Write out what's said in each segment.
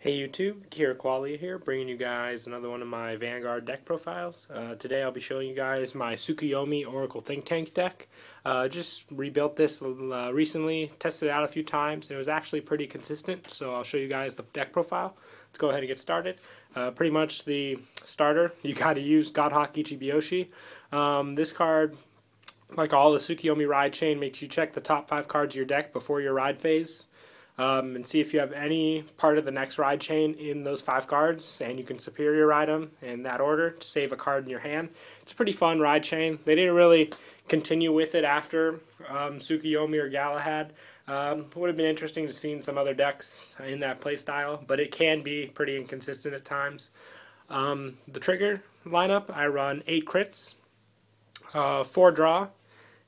Hey YouTube, Kira Qualia here, bringing you guys another one of my Vanguard deck profiles. Today I'll be showing you guys my Tsukuyomi Oracle Think Tank deck. Just rebuilt this recently, tested it out a few times, and it was actually pretty consistent, so I'll show you guys the deck profile. Let's go ahead and get started. Pretty much the starter, you gotta use Godhawk Ichibiyoshi. This card, like all the Tsukuyomi ride chain, makes you check the top 5 cards of your deck before your ride phase. And see if you have any part of the next ride chain in those 5 cards, and you can superior ride them in that order to save a card in your hand. It's a pretty fun ride chain. They didn't really continue with it after Tsukuyomi or Galahad. Would have been interesting to see some other decks in that playstyle, but it can be pretty inconsistent at times. The trigger lineup, I run 8 crits, 4 draw,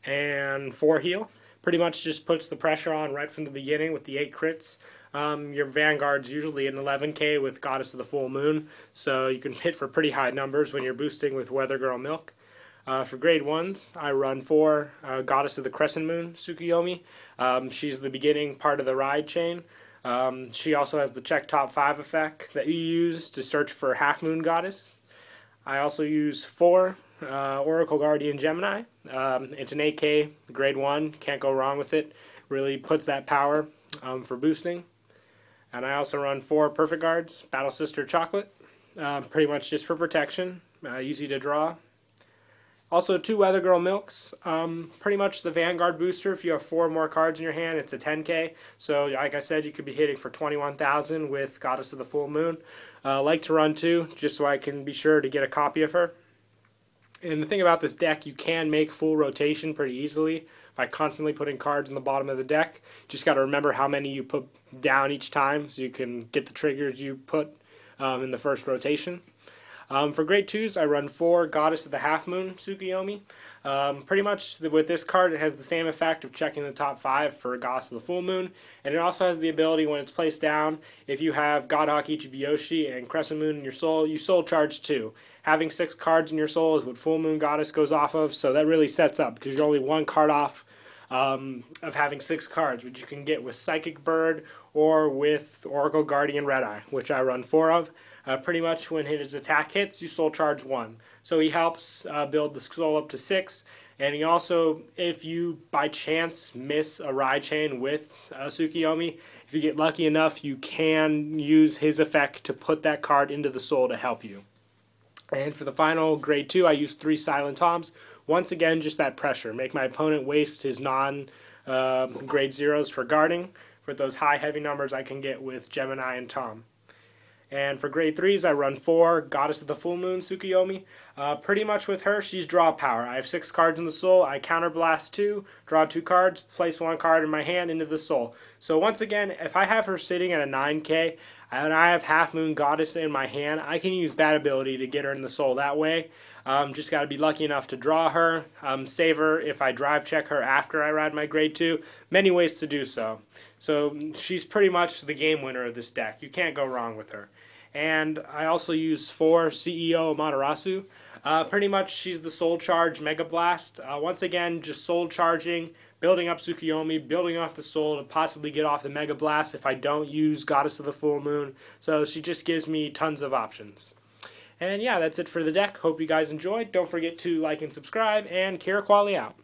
and 4 heal. Pretty much just puts the pressure on right from the beginning with the 8 crits. Your Vanguard's usually an 11k with Goddess of the Full Moon, so you can hit for pretty high numbers when you're boosting with Weather Girl Milk. For grade 1s, I run 4 Goddess of the Crescent Moon, Tsukuyomi. She's the beginning part of the ride chain. She also has the check top 5 effect that you use to search for Half Moon Goddess. I also use 4 Oracle Guardian Gemini. It's an 8k, grade 1, can't go wrong with it. Really puts that power for boosting. And I also run 4 Perfect Guards, Battle Sister Chocolate, pretty much just for protection, easy to draw. Also 2 Weather Girl Milks, pretty much the Vanguard booster. If you have 4 more cards in your hand, it's a 10k. So like I said, you could be hitting for 21,000 with Goddess of the Full Moon. Like to run 2, just so I can be sure to get a copy of her. And the thing about this deck, you can make full rotation pretty easily by constantly putting cards in the bottom of the deck. Just got to remember how many you put down each time so you can get the triggers you put in the first rotation. For grade 2s, I run 4 Goddess of the Half Moon Tsukuyomi. Pretty much with this card, it has the same effect of checking the top 5 for Goddess of the Full Moon, and it also has the ability when it's placed down, if you have Godhawk Ichibiyoshi and Crescent Moon in your soul, you soul charge 2. Having 6 cards in your soul is what Full Moon Goddess goes off of, so that really sets up because you're only 1 card off of having 6 cards, which you can get with Psychic Bird or with Oracle Guardian Red Eye, which I run 4 of. Pretty much when his attack hits, you soul charge 1. So he helps build the soul up to 6, and he also, if you by chance miss a ride chain with Tsukuyomi, if you get lucky enough, you can use his effect to put that card into the soul to help you. And for the final grade 2, I use 3 Silent Toms. Once again, just that pressure. Make my opponent waste his non-grade 0s for guarding. For those high heavy numbers I can get with Gemini and Tom. And for grade 3s, I run 4 Goddess of the Full Moon Tsukuyomi. Pretty much with her, she's draw power. I have 6 cards in the soul. I counterblast 2, draw 2 cards, place 1 card in my hand into the soul. So once again, if I have her sitting at a 9k and I have Half Moon Goddess in my hand, I can use that ability to get her in the soul that way. Just got to be lucky enough to draw her, save her if I drive check her after I ride my grade 2. Many ways to do so. So she's pretty much the game winner of this deck. You can't go wrong with her. And I also use 4 CEO Amaterasu. Pretty much she's the soul charge Mega Blast. Once again, just soul charging, building up Tsukuyomi, building off the soul to possibly get off the Mega Blast if I don't use Goddess of the Full Moon. So she just gives me tons of options. And yeah, that's it for the deck. Hope you guys enjoyed. Don't forget to like and subscribe, and Kira Quali out.